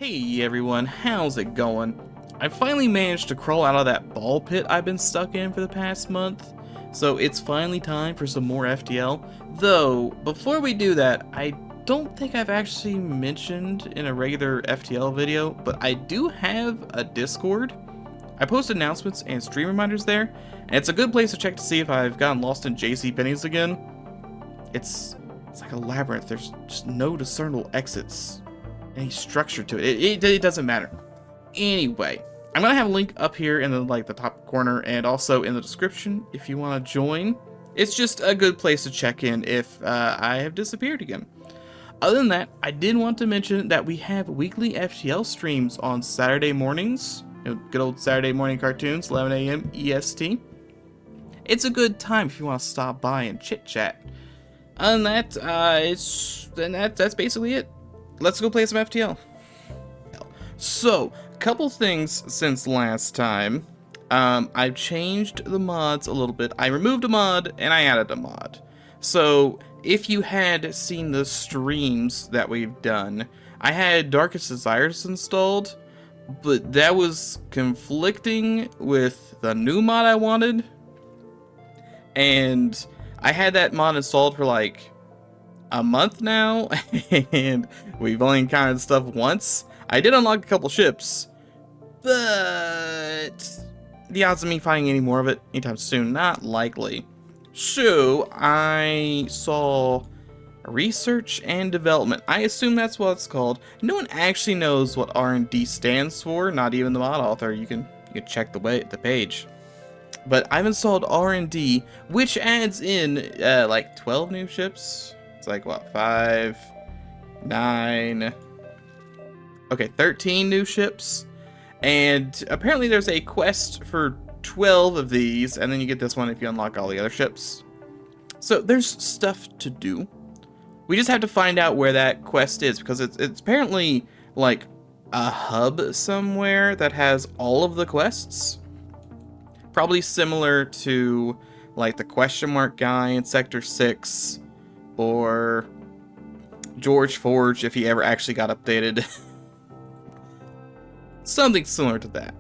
Hey everyone, how's it going? I finally managed to crawl out of that ball pit I've been stuck in for the past month, so it's finally time for some more FTL. Though, before we do that, I don't think I've actually mentioned in a regular FTL video, but I do have a Discord. I post announcements and stream reminders there, and it's a good place to check to see if I've gotten lost in JCPenney's again. It's like a labyrinth, there's just no discernible exits. Any structure to it. It doesn't matter. Anyway, I'm gonna have a link up here in the top corner and also in the description if you want to join. It's just a good place to check in if I have disappeared again. Other than that, I did want to mention that we have weekly FTL streams on Saturday mornings. Good old Saturday morning cartoons, 11 a.m. EST. It's a good time if you want to stop by and chit chat. Other than that, that's basically it. Let's go play some FTL. So, a couple things since last time. I've changed the mods a little bit. I removed a mod and I added a mod. So, if you had seen the streams that we've done, I had Darkest Desires installed, but that was conflicting with the new mod I wanted. And I had that mod installed for like a month now, and we've only encountered stuff once. I did unlock a couple ships, but the odds of me finding any more of it anytime soon, not likely. So I saw research and development. I assume that's what it's called. No one actually knows what R&D stands for, not even the mod author. You can check the page. But I've installed R&D, which adds in like 12 new ships. It's like, what, 5, 9, okay, 13 new ships. And apparently there's a quest for 12 of these, and then you get this one if you unlock all the other ships. So there's stuff to do. We just have to find out where that quest is, because it's apparently like a hub somewhere that has all of the quests. Probably similar to like the question mark guy in Sector 6. Or George Forge, if he ever actually got updated. Something similar to that.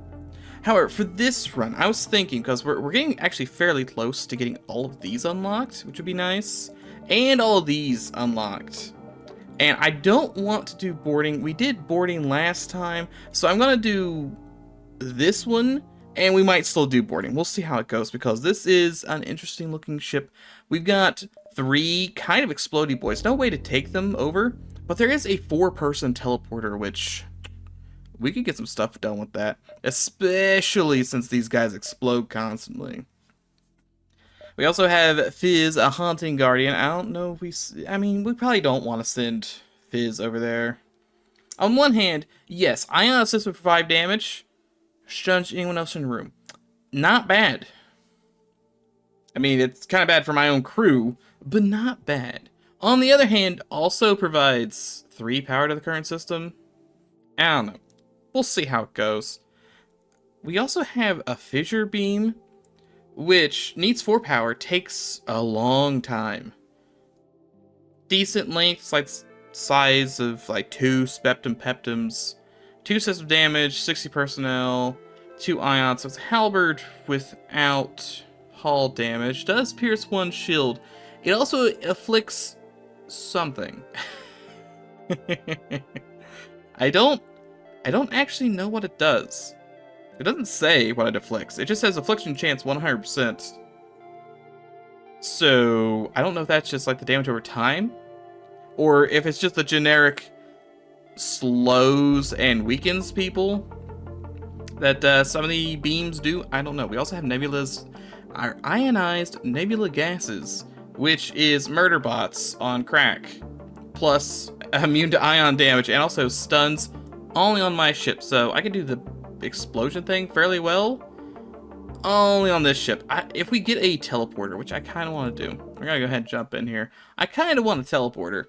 However, for this run, I was thinking, because we're getting actually fairly close to getting all of these unlocked, which would be nice, and all of these unlocked. And I don't want to do boarding. We did boarding last time, so I'm going to do this one, and we might still do boarding. We'll see how it goes, because this is an interesting looking ship. We've got 3 kind of explodey boys. No way to take them over, but there is a 4-person teleporter, which we could get some stuff done with that, especially since these guys explode constantly. We also have Fizz, a haunting guardian. I don't know if we probably don't want to send Fizz over there. On one hand, yes, ion assist with 5 damage, shuns anyone else in the room. Not bad. I mean, it's kind of bad for my own crew, but not bad. On the other hand, also provides 3 power to the current system. I don't know. We'll see how it goes. We also have a fissure beam, which needs 4 power, takes a long time. Decent length, like size of like 2 spectrum peptums, 2 sets of damage, 60 personnel, 2 ions. So it's halberd without hull damage, does pierce 1 shield. It also afflicts something. I don't actually know what it does. It doesn't say what it afflicts. It just says affliction chance 100%. So I don't know if that's just like the damage over time, or if it's just the generic slows and weakens people that some of the beams do. I don't know. We also have nebulas. Our ionized nebula gases, which is murder bots on crack, plus immune to ion damage, and also stuns only on my ship, so I can do the explosion thing fairly well only on this ship. If we get a teleporter, which I kind of want to do, we're gonna go ahead and jump in here. I kind of want a teleporter.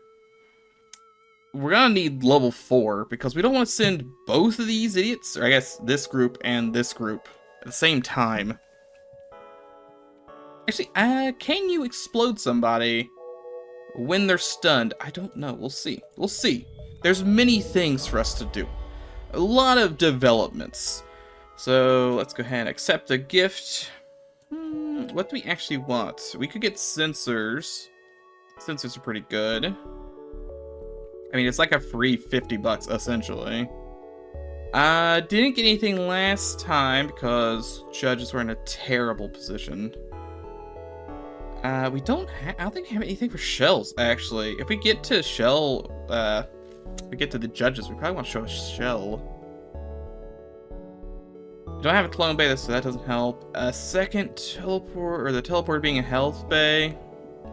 We're gonna need level 4, because we don't want to send both of these idiots, or I guess this group and this group, at the same time. Actually, can you explode somebody when they're stunned? I don't know. We'll see. We'll see. There's many things for us to do. A lot of developments. So let's go ahead and accept the gift. What do we actually want? We could get sensors. Sensors are pretty good. I mean, it's like a free 50 bucks, essentially. Didn't get anything last time because judges were in a terrible position. I don't think we have anything for shells, actually. If we get to shell, if we get to the judges, we probably want to show a shell. We don't have a clone bay, so that doesn't help. A second teleport, or the teleport being a health bay,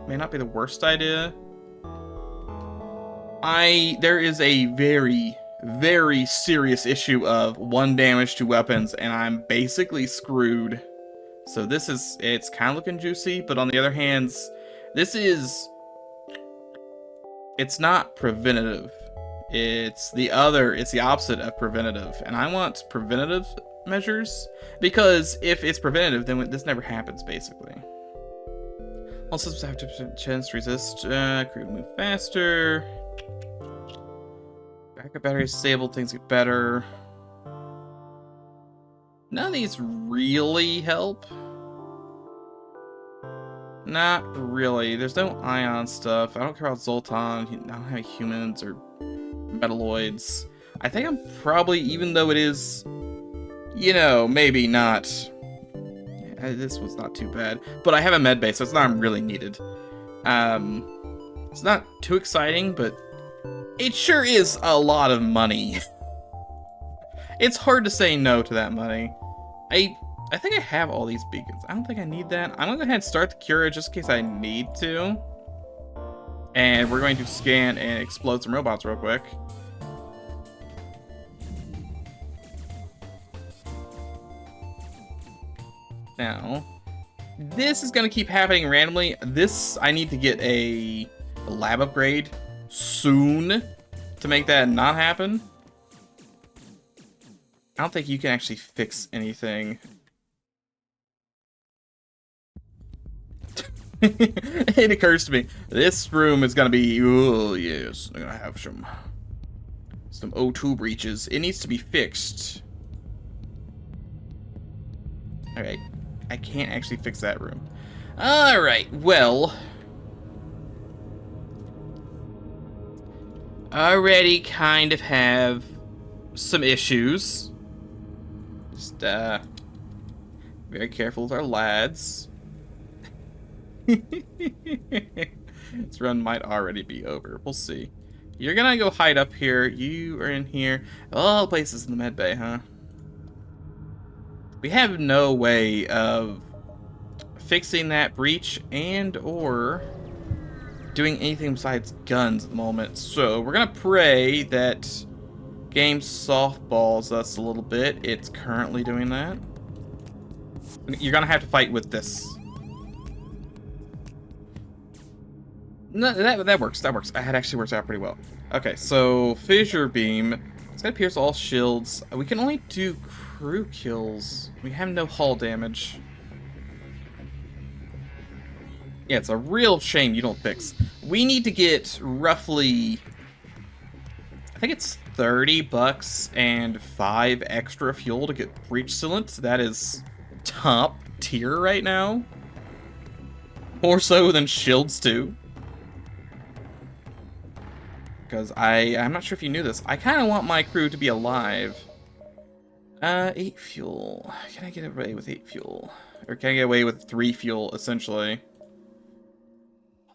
may not be the worst idea. There is a very, very serious issue of 1 damage to weapons, and I'm basically screwed. So it's kind of looking juicy, but on the other hand, it's not preventative. It's the opposite of preventative, and I want preventative measures, because if it's preventative, then this never happens, basically. All systems have 2% chance to resist, crew move faster. Backup battery is stable, things get better. None of these really help. Not really. There's no ion stuff. I don't care about Zoltan. I don't have any humans or metalloids. I think I'm probably, even though it is, you know, maybe not. This was not too bad. But I have a med base, so it's not really needed. It's not too exciting, but it sure is a lot of money. It's hard to say no to that money. I think I have all these beacons. I don't think I need that. I'm gonna go ahead and start the Cura just in case I need to. And we're going to scan and explode some robots real quick. Now, this is gonna keep happening randomly. I need to get a lab upgrade soon to make that not happen. I don't think you can actually fix anything. It occurs to me, this room is gonna be, oh yes, I'm gonna have some O2 breaches. It needs to be fixed. Alright, I can't actually fix that room. Alright, well. Already kind of have some issues. Just, very careful with our lads. This run might already be over. We'll see. You're gonna go hide up here. You are in here. All places in the med bay, huh? We have no way of fixing that breach and or doing anything besides guns at the moment. So we're gonna pray that game softballs us a little bit. It's currently doing that. You're gonna have to fight with this. No, that works. That works. That actually works out pretty well. Okay, so fissure beam. It's gonna pierce all shields. We can only do crew kills. We have no hull damage. Yeah, it's a real shame you don't fix. We need to get roughly, I think it's 30 bucks and 5 extra fuel to get breach sealants. That is top tier right now. More so than shields too. Because I'm not sure if you knew this. I kind of want my crew to be alive. 8 fuel. Can I get away with 8 fuel? Or can I get away with 3 fuel, essentially?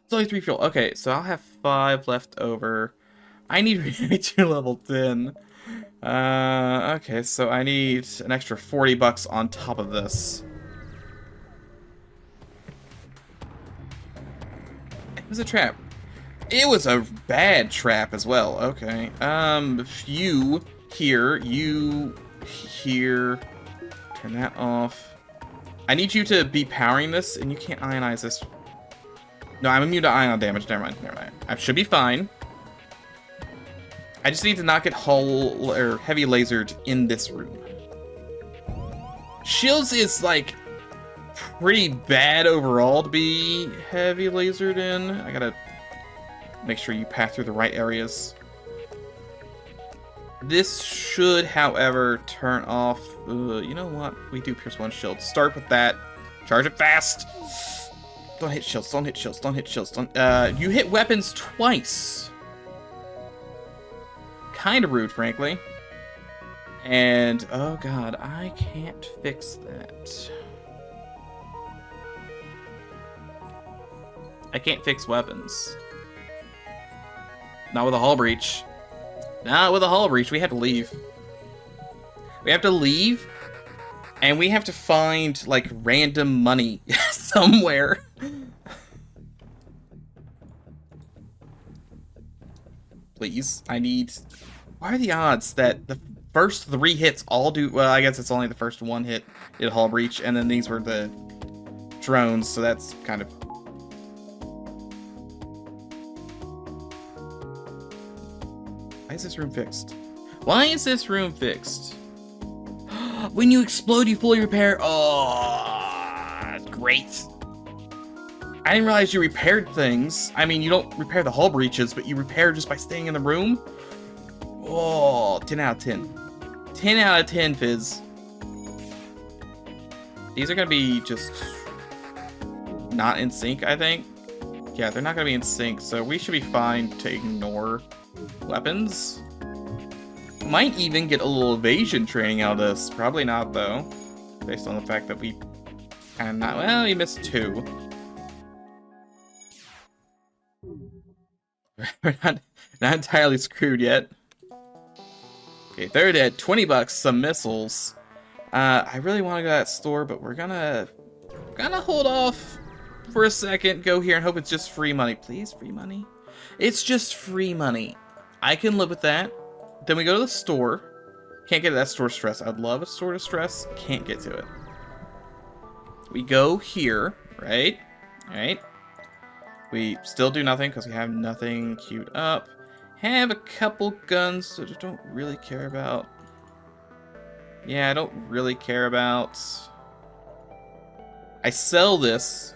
It's only 3 fuel. Okay, so I'll have 5 left over. I need to level 10. Okay, so I need an extra 40 bucks on top of this. It was a trap. It was a bad trap as well. Okay. You here. Turn that off. I need you to be powering this, and you can't ionize this. No, I'm immune to ion damage. Never mind. Never mind. I should be fine. I just need to not get hull or heavy lasered in this room. Shields is like pretty bad overall to be heavy lasered in. I gotta make sure you pass through the right areas. This should, however, turn off... you know what? We do pierce 1 shield. Start with that. Charge it fast. Don't hit shields. Don't hit shields. Don't hit shields. Don't... you hit weapons twice. Kind of rude, frankly. And, oh god, I can't fix that. I can't fix weapons. Not with a hull breach. Not with a hull breach. We have to leave. We have to leave, and we have to find, like, random money somewhere. Please, I need... What are the odds that the first 3 hits all do... Well, I guess it's only the first 1 hit did hull breach, and then these were the drones, so that's kind of... Why is this room fixed? Why is this room fixed? When you explode, you fully repair. Oh, great. I didn't realize you repaired things. I mean, you don't repair the hull breaches, but you repair just by staying in the room. Oh, 10 out of 10. 10 out of 10, Fizz. These are going to be just not in sync, I think. Yeah, they're not going to be in sync, so we should be fine to ignore weapons. Might even get a little evasion training out of this. Probably not, though. Based on the fact that we kind of not... Well, you missed 2. We're not entirely screwed yet. Okay, they're dead. 20 bucks, some missiles. I really want to go to that store, but we're gonna hold off for a second. Go here and hope it's just free money. Please, free money. It's just free money. I can live with that. Then we go to the store. Can't get to that store stress. I'd love a store to stress. Can't get to it. We go here, right? Alright. We still do nothing because we have nothing queued up. Have a couple guns that I don't really care about. Yeah, I don't really care about. I sell this.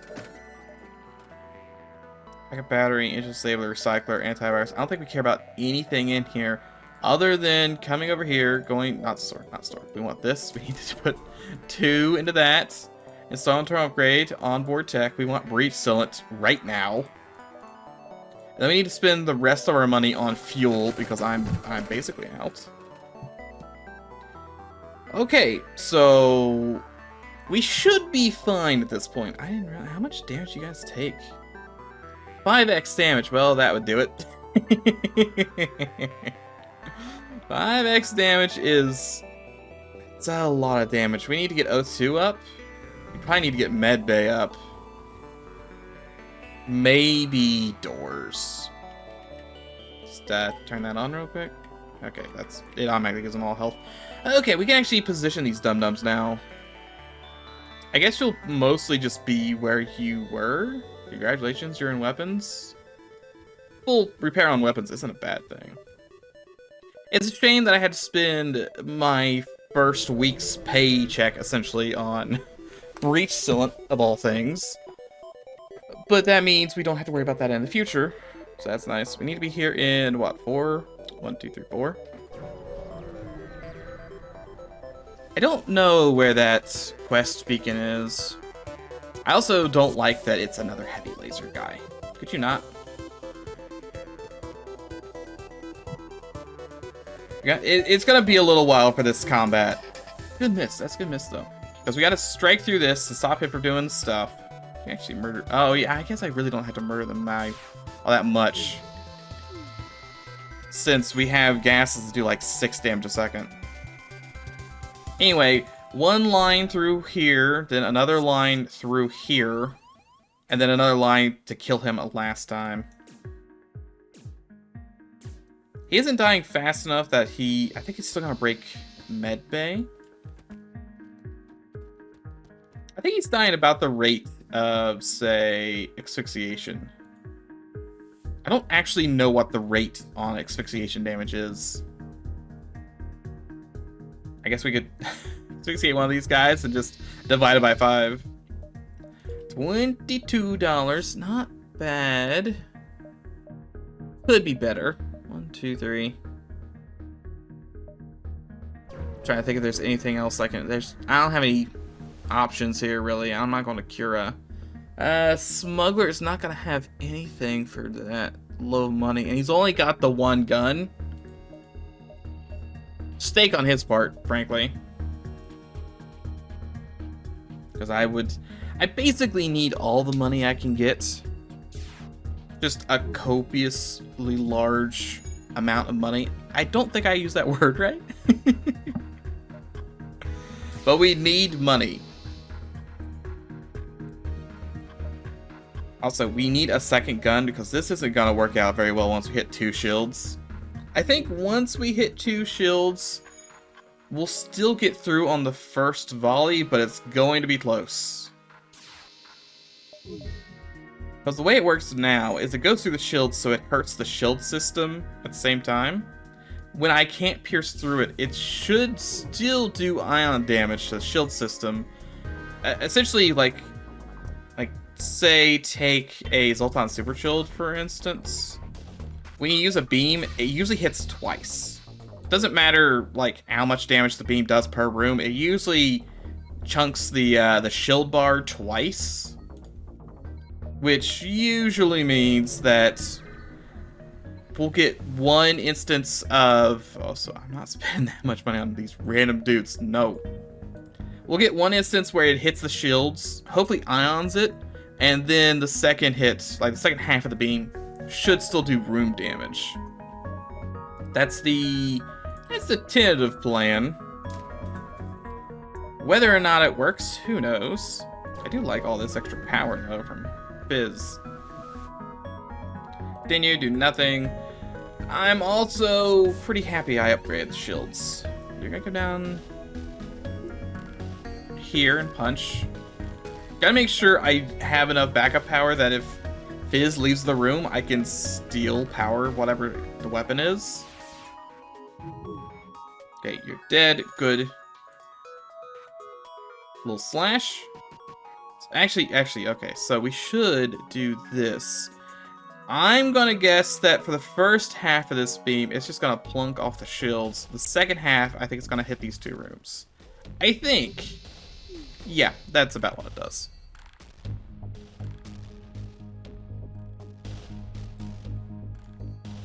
Like a battery, engine disabler, recycler, antivirus. I don't think we care about anything in here other than coming over here, going, not store. We want this. We need to put 2 into that. Install internal upgrade, onboard tech. We want breach sealant right now. And then we need to spend the rest of our money on fuel because I'm basically out. Okay, so we should be fine at this point. I didn't realize how much damage you guys take. 5x damage. Well, that would do it. 5x damage is... It's a lot of damage. We need to get O2 up. We probably need to get medbay up. Maybe doors. Just turn that on real quick. Okay, that's it. Automatically gives them all health. Okay, we can actually position these dum-dums now. I guess you'll mostly just be where you were. Congratulations, you're in weapons. Full repair on weapons isn't a bad thing. It's a shame that I had to spend my first week's paycheck essentially on breach sealant of all things. But that means we don't have to worry about that in the future. So that's nice. We need to be here in, what, 4? 1, 2, 3, 4. I don't know where that quest beacon is. I also don't like that it's another heavy laser guy. Could you not? Yeah, it's gonna be a little while for this combat. Good miss. That's a good miss, though. Because we gotta strike through this to stop it from doing stuff. We actually murder... Oh, yeah, I guess I really don't have to murder them all that much. Since we have gases that do like 6 damage a second. Anyway, 1 line through here, then another line through here, and then another line to kill him a last time. He isn't dying fast enough that he... I think he's still gonna break medbay. I think he's dying about the rate of, say, asphyxiation. I don't actually know what the rate on asphyxiation damage is. I guess we could asphyxiate one of these guys and just divide it by 5. $22. Not bad. Could be better. 1, 2, 3. Trying to think if there's anything else I can. I don't have any options here really. I'm not going to Cura. Smuggler is not going to have anything for that low money, and he's only got the one gun. Stake on his part, frankly. Because I basically need all the money I can get. Just a copiously large amount of money. I don't think I used that word right. But we need money. Also, we need a second gun because this isn't going to work out very well once we hit 2 shields. I think once we hit 2 shields, we'll still get through on the first volley, but it's going to be close. Because the way it works now is it goes through the shield, so it hurts the shield system at the same time. When I can't pierce through it, it should still do ion damage to the shield system. Essentially, like say, take a Zoltan Super Shield, for instance. When you use a beam, it usually hits twice. Doesn't matter, like, how much damage the beam does per room. It usually chunks the shield bar twice. Which usually means that we'll get one instance of... Oh, so I'm not spending that much money on these random dudes. No. We'll get one instance where it hits the shields, hopefully ions it, and then the second hit, like the second half of the beam, should still do room damage. That's the tentative plan. Whether or not it works, who knows? I do like all this extra power though from Fizz. Continue, do nothing. I'm also pretty happy I upgraded the shields. You're gonna go down here and punch. Gotta make sure I have enough backup power that if Fizz leaves the room, I can steal power, whatever the weapon is. Okay, you're dead. Good. Little slash. Actually, okay, so we should do this. I'm gonna guess that for the first half of this beam, it's just gonna plunk off the shields. The second half, I think it's gonna hit these 2 rooms. I think. Yeah, that's about what it does.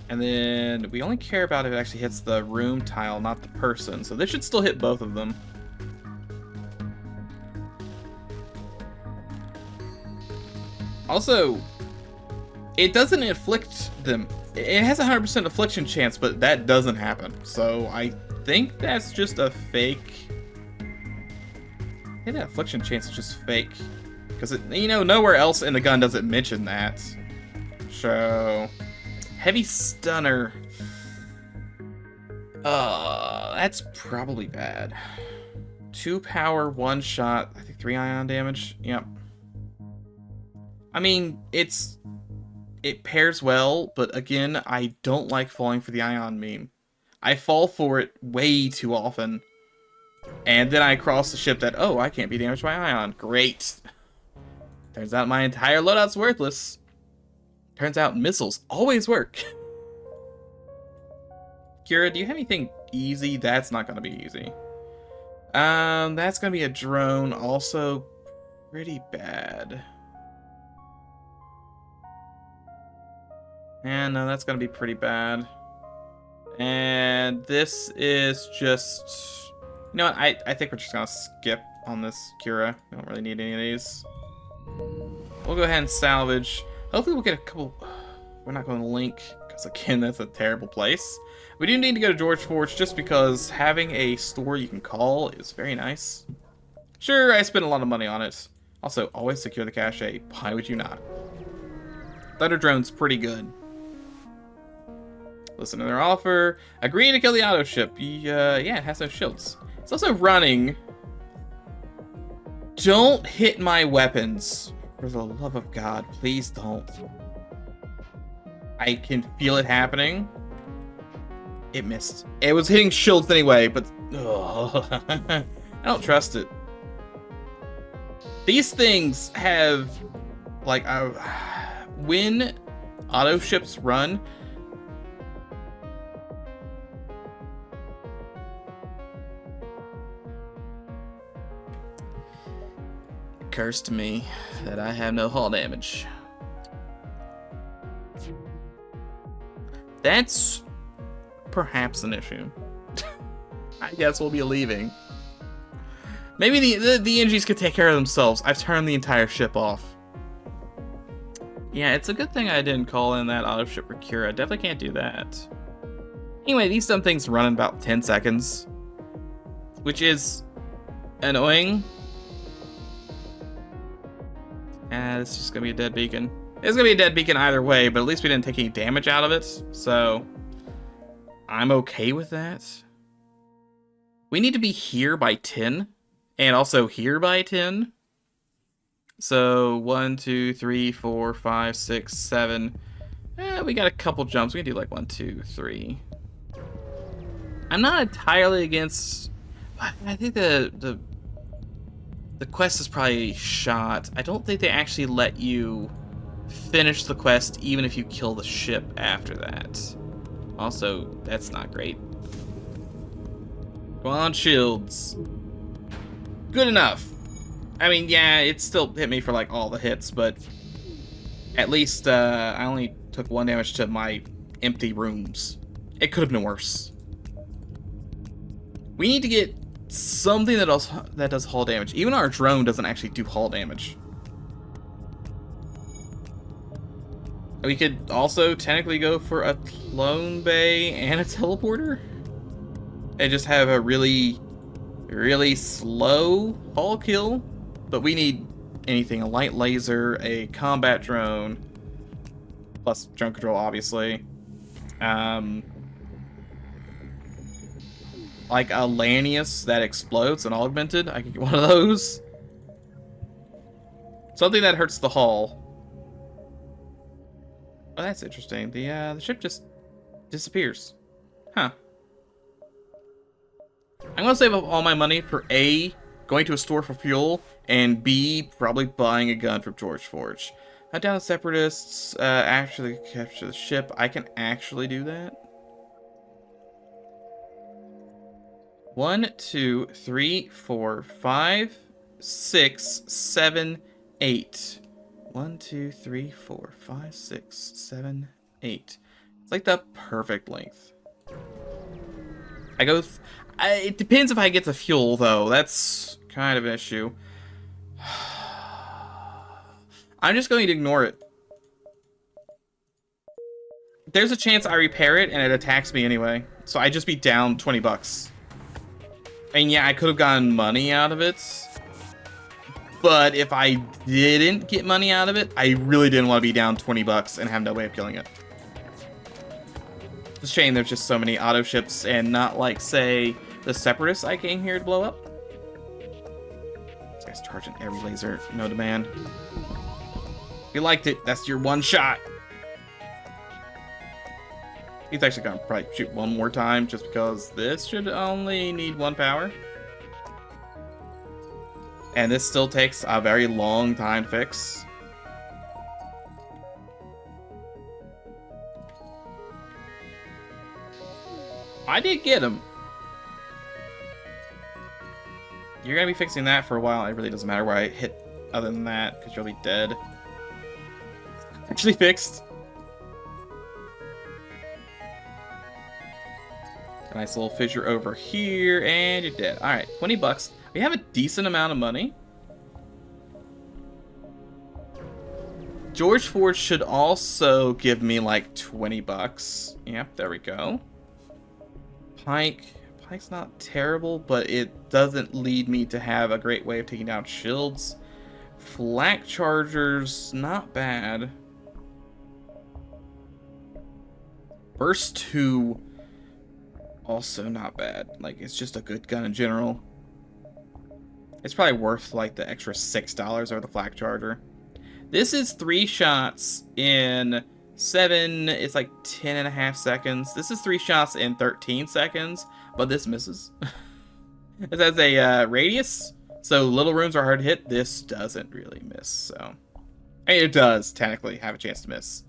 And then we only care about if it actually hits the room tile, not the person. So this should still hit both of them. Also, it doesn't inflict them. It has a 100% affliction chance, but that doesn't happen. So I think that's just a fake. I think that affliction chance is just fake. Because, you know, nowhere else in the gun does it mention that. So, heavy stunner. That's probably bad. 2 power, 1 shot. I think 3 ion damage. Yep. I mean, it pairs well, but again, I don't like falling for the ion meme. I fall for it way too often. And then I cross the ship that, oh, I can't be damaged by ion. Great. Turns out my entire loadout's worthless. Turns out missiles always work. Kira, do you have anything easy? That's not going to be easy. That's going to be a drone. Also pretty bad. And no, that's going to be pretty bad. And this is just... You know what? I think we're just going to skip on this Kira. We don't really need any of these. We'll go ahead and salvage. Hopefully we'll get a couple... We're not going to link, because again, that's a terrible place. We do need to go to George Forge just because having a store you can call is very nice. Sure, I spent a lot of money on it. Also, always secure the cache. Why would you not? Thunder Drone's pretty good. Listen to their offer. Agree to kill the auto ship. Yeah, it has no shields. It's also running. Don't hit my weapons. For the love of God, please don't. I can feel it happening. It missed. It was hitting shields anyway, but I don't trust it. These things have, like, when auto ships run, cursed me that I have no hull damage. That's perhaps an issue. I guess we'll be leaving. Maybe the NGs could take care of themselves. I've turned the entire ship off. Yeah, it's a good thing I didn't call in that auto ship procure. I definitely can't do that. Anyway, these dumb things run in about 10 seconds, which is annoying. This is just gonna be a dead beacon. It's gonna be a dead beacon either way, but at least we didn't take any damage out of it, so I'm okay with that. We need to be here by 10, and also here by 10. So 1, 2, 3, 4, 5, 6, 7. We got a couple jumps. We can do like 1, 2, 3. I'm not entirely against. I think the quest is probably shot. I don't think they actually let you finish the quest even if you kill the ship after that. Also, that's not great. Come on, shields. Good enough. I mean, yeah, it still hit me for like all the hits, but at least I only took 1 damage to my empty rooms. It could have been worse. We need to get something that does hull damage. Even our drone doesn't actually do hull damage. We could also technically go for a clone bay and a teleporter. And just have a really, really slow hull kill. But we need anything, a light laser, a combat drone, plus drone control, obviously. Like a Lanius that explodes and augmented. I could get one of those. Something that hurts the hull. Oh, that's interesting. The ship just disappears. Huh. I'm gonna save up all my money for A, going to a store for fuel, and B, probably buying a gun from George Forge. Hunt down the separatists, actually capture the ship. I can actually do that. 1, 2, 3, 4, 5, 6, 7, 8. 1, 2, 3, 4, 5, 6, 7, 8. It's like the perfect length. I go. It depends if I get the fuel, though. That's kind of an issue. I'm just going to ignore it. There's a chance I repair it and it attacks me anyway. So I'd just be down 20 bucks. And yeah, I could have gotten money out of it. But if I didn't get money out of it, I really didn't want to be down 20 bucks and have no way of killing it. It's a shame there's just so many auto ships and not like, say, the Separatists I came here to blow up. This guy's charging every laser, no demand. You liked it, that's your one shot. He's actually gonna probably shoot one more time just because this should only need 1 power. And this still takes a very long time to fix. I did get him. You're gonna be fixing that for a while. It really doesn't matter where I hit other than that, because you'll be dead. Actually fixed. A nice little fissure over here, and you're dead. Alright, 20 bucks. We have a decent amount of money. George Forge should also give me like 20 bucks. Yep, there we go. Pike's not terrible, but it doesn't lead me to have a great way of taking down shields. Flak chargers, not bad. Burst 2, also not bad. Like, it's just a good gun in general. It's probably worth like the extra $6 over the flak charger. This is 3 shots in 7, it's like 10.5 seconds. This is 3 shots in 13 seconds, but this misses. It has a radius, so little rooms are hard to hit. This doesn't really miss, so. I mean, it does technically have a chance to miss.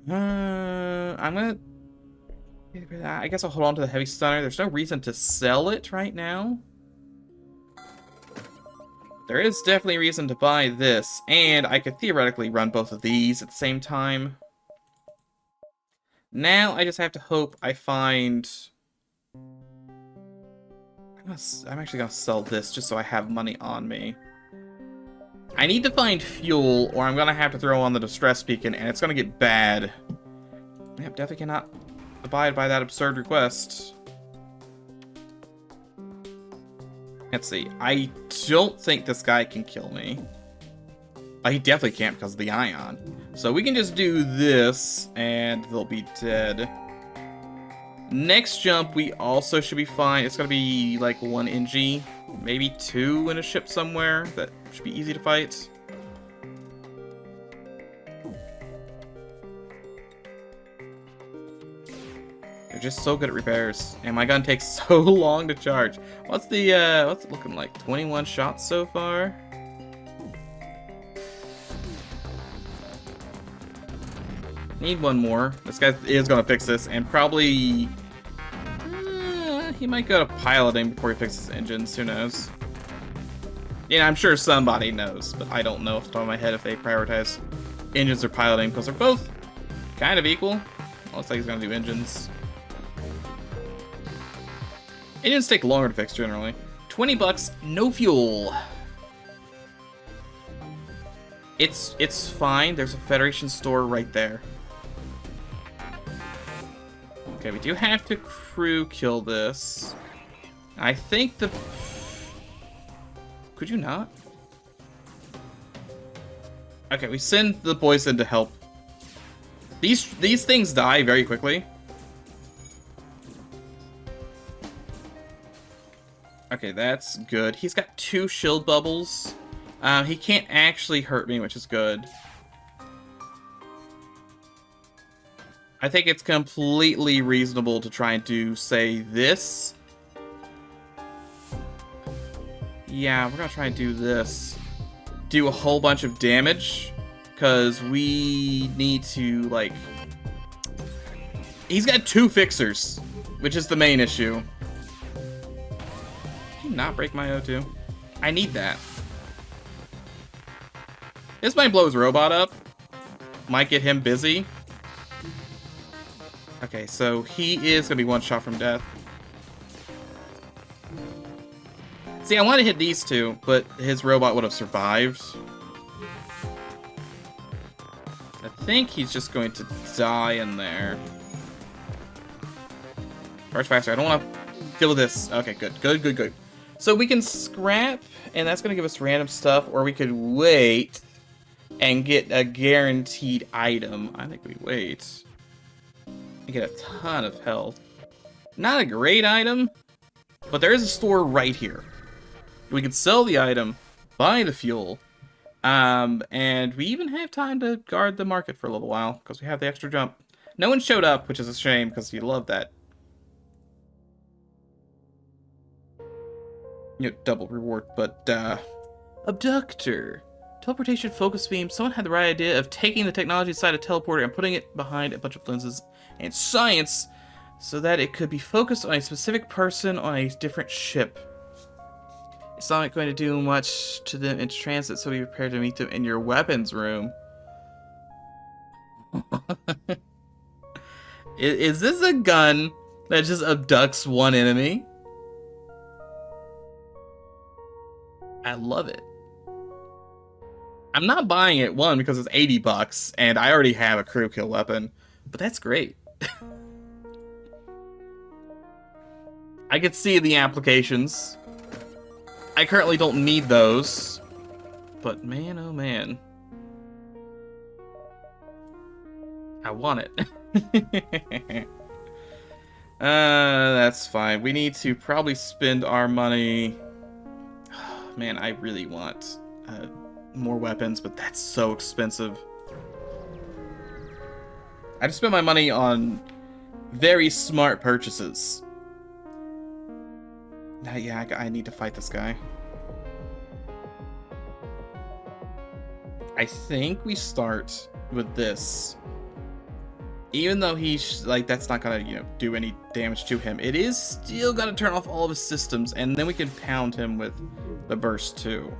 I'm gonna. I guess I'll hold on to the heavy stunner. There's no reason to sell it right now. There is definitely reason to buy this, and I could theoretically run both of these at the same time. Now I just have to hope I find... I'm actually gonna sell this just so I have money on me. I need to find fuel, or I'm gonna have to throw on the distress beacon, and it's gonna get bad. Yep, definitely cannot abide by that absurd request. Let's see. I don't think this guy can kill me. He definitely can't because of the ion. So we can just do this, and they'll be dead. Next jump, we also should be fine. It's gonna be like 1 NG, maybe 2 in a ship somewhere. That should be easy to fight. They're just so good at repairs, and my gun takes so long to charge. What's it looking like? 21 shots so far? Need one more. This guy is gonna fix this, and probably he might go to piloting before he fixes engines. Who knows? Yeah, I'm sure somebody knows, but I don't know off the top of my head if they prioritize engines or piloting, because they're both kind of equal. Looks like he's gonna do engines. Engines take longer to fix generally. 20 bucks, no fuel. It's fine. There's a Federation store right there. Okay, we do have to crew kill this. I think the... Could you not? Okay, we send the boys in to help. These things die very quickly. Okay, that's good. He's got 2 shield bubbles. He can't actually hurt me, which is good. I think it's completely reasonable to try and do, say, this. Yeah, we're gonna try and do this. Do a whole bunch of damage, because we need to, like... He's got 2 fixers, which is the main issue. Can you not break my O2? I need that. This might blow his robot up. Might get him busy. Okay, so he is going to be 1 shot from death. See, I want to hit these 2, but his robot would have survived. I think he's just going to die in there. Charge faster. I don't want to deal with this. Okay, good. So we can scrap, and that's going to give us random stuff, or we could wait and get a guaranteed item. I think we wait. You get a ton of health. Not a great item, but there is a store right here. We could sell the item, buy the fuel, and we even have time to guard the market for a little while, because we have the extra jump. No one showed up, which is a shame, because you love that. You know, double reward, but, Abductor. Teleportation focus beam. Someone had the right idea of taking the technology inside a teleporter and putting it behind a bunch of lenses and science so that it could be focused on a specific person on a different ship. It's not going to do much to them in transit, so be prepared to meet them in your weapons room. Is this a gun that just abducts one enemy? I love it. I'm not buying it, one, because it's 80 bucks, and I already have a crew kill weapon, but that's great. I could see the applications. I currently don't need those, but man, oh man. I want it. That's fine. We need to probably spend our money. Man, I really want more weapons, but that's so expensive. I just spent my money on very smart purchases. Yeah, I need to fight this guy. I think we start with this. Even though he's like, that's not gonna, you know, do any damage to him, it is still gonna turn off all of his systems, and then we can pound him with the burst too.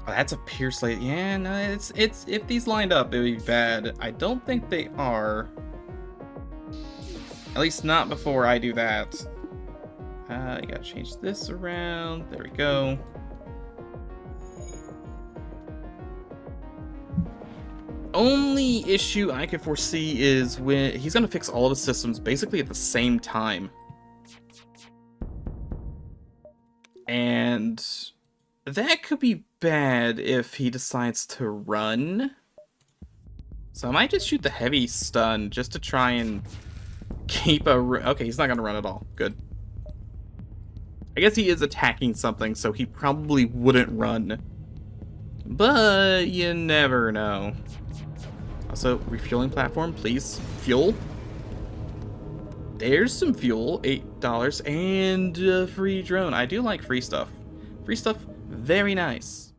Oh, that's a Pierce Late. Yeah, no, it's if these lined up, it would be bad. I don't think they are. At least not before I do that. You gotta change this around. There we go. Only issue I can foresee is when he's gonna fix all of his systems basically at the same time. And that could be bad if he decides to run. So I might just shoot the heavy stun just to try and keep a... Okay, he's not gonna run at all. Good. I guess he is attacking something, so he probably wouldn't run. But you never know. Also, refueling platform, please. Fuel. There's some fuel, $8, and free drone. I do like free stuff. Free stuff, very nice.